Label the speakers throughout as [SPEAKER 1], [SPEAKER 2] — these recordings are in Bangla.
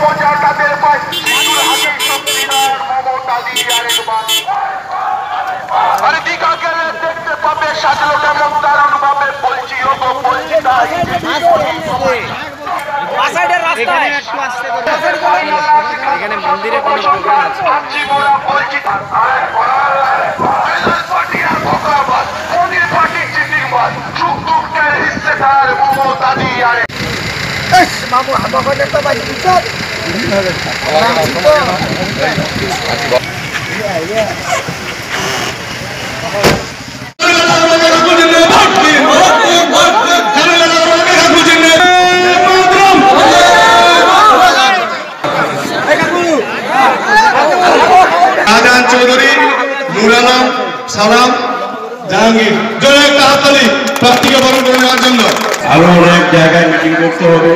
[SPEAKER 1] মজা তাদের পায় শিশুর হাতে শক্তিদার মমতা দিয়ে আরেকবার। আরে দীঘা গেলে দেখতে পাবে সাজলো কেমন দারুণ ভাবে, বলছি ও তো বলছি তাই।
[SPEAKER 2] এখানে মন্দিরে কোনো প্রোগ্রাম আছে?
[SPEAKER 3] মামু হাবা করে তো বাড়ি পিছন
[SPEAKER 4] শাহজাহান চৌধুরী, নূর আলম, সালাম, জাহাঙ্গীর, জোরে একটা হাততালি প্রার্থীকে বরণ করে নেওয়ার জন্য। আরো অনেক জায়গায় মিটিং করতে হবে।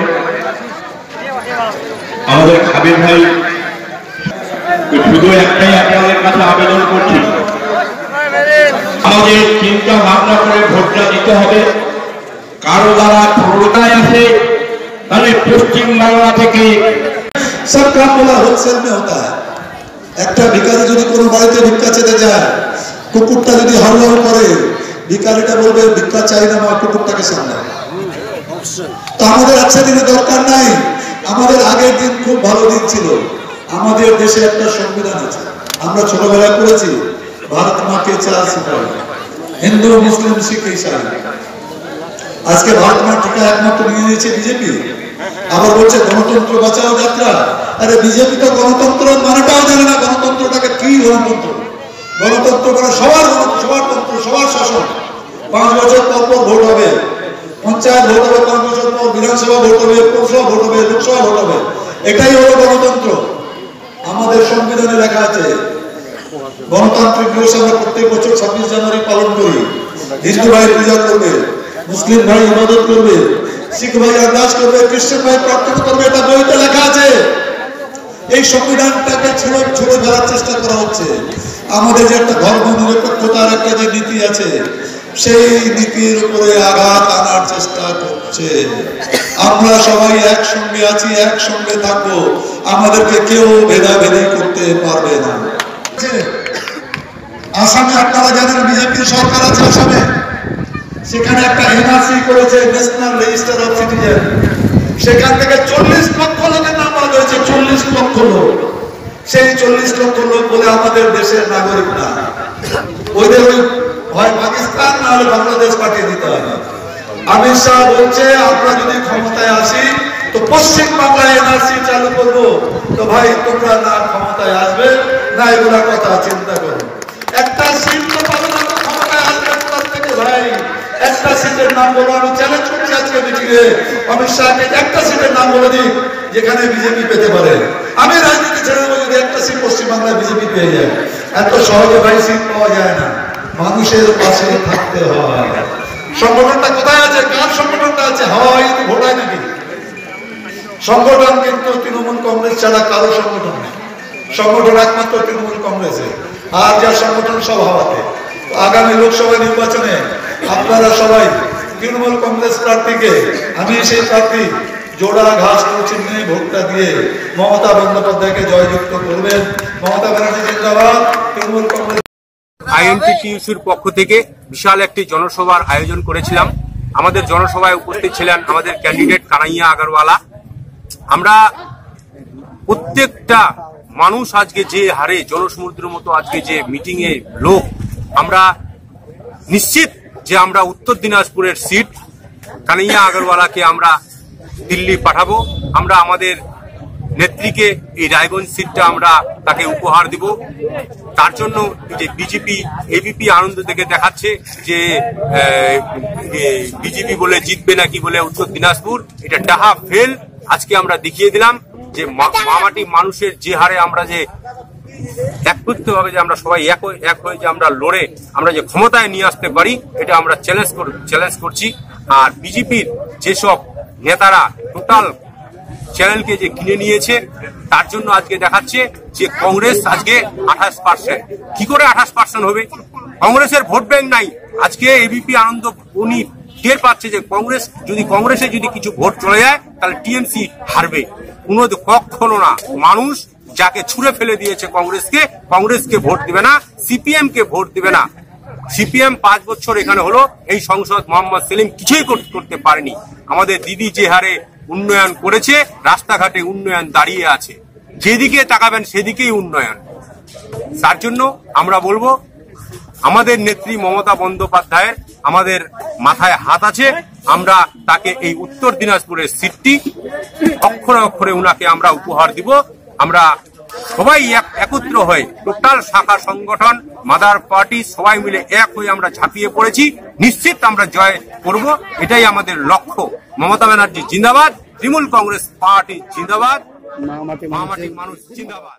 [SPEAKER 4] আমাদের খাবির ভাই, শুধু একটাই আপনাদের কাছে আবেদন করছি, আমাদের চিন্তা ভাবনা করে ভোটটা দিতে হবে। কারো দ্বারা প্ররোচনায় আছে তাহলে পশ্চিম বাংলা থেকে
[SPEAKER 5] সব কাম বলা হোলসেল মে হতা है। একটা ভিখারি যদি কোনো বাড়িতে ভিক্ষা চেতে যায়, কুকুরটা যদি হাল্লাও করে, ভিখারিটা বলবে ভিক্ষা চাই না, আমার কুকুরটাকে সামনে। তো আমাদের আজকে দিনে দরকার নাই, আমাদের আগের দিন খুব ভালো দিন ছিল। আমাদের দেশে একটা সংবিধান আছে, আমরা ছোটবেলায় পড়েছি, ভারত মাকে চার সিপাহী, হিন্দু মুসলিম শিখ ইসাই। আজকে ভারত মা টিকা একমাত্র নিয়ে নিয়েছে বিজেপি, আবার বলছে গণতন্ত্র বাঁচাও যাত্রা। আরে বিজেপি তো গণতন্ত্র মানেটাও জানে না, গণতন্ত্রটাকে কি গণতন্ত্র। গণতন্ত্র মানে সবার তন্ত্র, সবার শাসন। 5 বছর পর পর ভোট হবে, পঞ্চায়েত ভোট হবে, 5 বছর পর বিধানসভা ভোট হবে, পৌরসভা ভোট হবে, লোকসভা ভোট হবে। এটাই হলো গণতন্ত্র। আমাদের সংবিধানে লেখা আছে গণতান্ত্রিক দিবস আমরা প্রত্যেক বছর 26 জানুয়ারি পালন করি। হিন্দু ভাই পূজা করবে, মুসলিম ভাই ইবাদত করবে, শিখ ভাই আরদাস করবে, খ্রিস্টান ভাই প্রার্থনা করবে, এটা বইতে লেখা আছে। এই সংবিধানটাকে ছুঁড়ে ফেলার চেষ্টা করা হচ্ছে। আমাদের যে একটা ধর্ম নিরপেক্ষতার একটা যে নীতি আছে, সেই নীতির উপরে আঘাত আনার চেষ্টা করছে। আমরা সবাই একসঙ্গে আছি, একসঙ্গে থাকবো, আমাদেরকে কেউ ভেদাভেদি করতে পারবে না। আসামে আপনারা জানেন বিজেপির সরকার আছে আসামে, সেখানে একটা এনআরসি করেছে, ন্যাশনাল রেজিস্টার অফ সিটিজেন। সেখান থেকে 40 লক্ষ লোকের নাম বাদ হয়েছে, 40 লক্ষ লোক। সেই 40 লক্ষ লোক বলে আমাদের দেশের নাগরিক না, ওদের ওই হয় পাকিস্তান না হলে বাংলাদেশ পাঠিয়ে দিতে হবে। অমিত শাহ বলছে আমরা যদি ক্ষমতায় আসি তো পশ্চিম বাংলায় এনআরসি চালু করবো। তো ভাই তোমরা না ক্ষমতায় আসবে না এগুলা কথা চিন্তা করো, একটা সিট তো পাবে না, ক্ষমতায় আসবে থেকে ভাই। একটা সিটের নাম বলো, আমি চ্যালেঞ্জ করছি আজকে মিটিংয়ে অমিত শাহকে, একটা সিটের নাম বলে দিই যেখানে বিজেপি পেতে পারে। আমি রাজনীতি ছেড়ে দেবো যদি একটা সিট পশ্চিম বাংলায় বিজেপি পেয়ে যায়। এত সহজে ভাই সিট পাওয়া যায় না, মানুষের পাশে থাকতে হয়। সংগঠনটা কোথায় আছে? কার সংগঠনটা আছে? হয় ভোট হয় নাকি? সংগঠন কিন্তু তৃণমূল কংগ্রেস ছাড়া কারো সংগঠন নেই। সংগঠন একমাত্র তৃণমূল কংগ্রেসের, আর যা সংগঠন সব হাওয়াতে। আগামী লোকসভা নির্বাচনে আপনারা সবাই তৃণমূল কংগ্রেস প্রার্থীকে, আমি সেই প্রার্থী, জোড়া ঘাস চিহ্নে ভোটটা দিয়ে মমতা বন্দ্যোপাধ্যায়কে জয়যুক্ত করবেন। মমতা ব্যানার্জি জিন্দাবাদ, তৃণমূল কংগ্রেস।
[SPEAKER 6] আইএনটিটিইউসির পক্ষ থেকে বিশাল একটি জনসভার আয়োজন করেছিলাম। আমাদের জনসভায় উপস্থিত ছিলেন আমাদের ক্যান্ডিডেট কানাইয়া আগরওয়ালা। আমরা প্রত্যেকটা মানুষ আজকে যে হারে জনসমুদ্রের মতো আজকে যে মিটিং এ লোক, আমরা নিশ্চিত যে আমরা উত্তর দিনাজপুরের সিট কানাইয়া আগরওয়ালাকে আমরা দিল্লি পাঠাবো। আমরা আমাদের নেত্রীকে এই রায়গঞ্জ সিটটা আমরা তাকে উপহার দিব। তার জন্য যে বিজেপি এবিপি আনন্দ থেকে দেখাচ্ছে যে বিজেপি বলে জিতবে নাকি বলে উত্তর দিনাজপুর, এটা ডাহা ফেল। আজকে আমরা দেখিয়ে দিলাম যে মামাটি মানুষের যে হারে আমরা যে একত্রিত ভাবে যে আমরা সবাই এক হয়ে যে আমরা লড়ে আমরা যে ক্ষমতায় নিয়ে আসতে পারি, এটা আমরা চ্যালেঞ্জ করছি। আর বিজেপির যেসব নেতারা টোটাল চ্যানেলকে যে কিনে নিয়েছে, তার জন্য আজকে দেখাচ্ছে যে কংগ্রেস আজকে 28%। কি করে 28% হবে? কংগ্রেসের ভোট ব্যাংক নাই। আজকে এবিপি আনন্দ উনি টের পাচ্ছে যে কংগ্রেসে যদি কিছু ভোট চলে যায় তাহলে টিএমসি হারবে। কখনো না। মানুষ যাকে ছুঁড়ে ফেলে দিয়েছে কংগ্রেসকে ভোট দিবে না, সিপিএম কে ভোট দিবে না। সিপিএম 5 বছর এখানে হলো, এই সংসদ মোহাম্মদ সেলিম কিছুই করতে পারেনি। আমাদের দিদি যে হারে উন্নয়ন করেছে, রাস্তাঘাটে উন্নয়ন দাঁড়িয়ে আছে, যেদিকে তাকাবেন সেদিকেই উন্নয়ন। তার জন্য আমরা বলবো আমাদের নেত্রী মমতা বন্দ্যোপাধ্যায়ের আমাদের মাথায় হাত আছে। আমরা তাকে এই উত্তর দিনাজপুরের সিটটি অক্ষরে অক্ষরে উনাকে আমরা উপহার দিব। আমরা সবাই একত্র হয়ে টোটাল শাখা সংগঠন, মাদার পার্টি সবাই মিলে এক হয়ে আমরা ঝাঁপিয়ে পড়েছি। নিশ্চিত আমরা জয় করব, এটাই আমাদের লক্ষ্য। মমতা ব্যানার্জি জিন্দাবাদ, তৃণমূল কংগ্রেস পার্টি জিন্দাবাদ, মহামাটির মানুষ জিন্দাবাদ।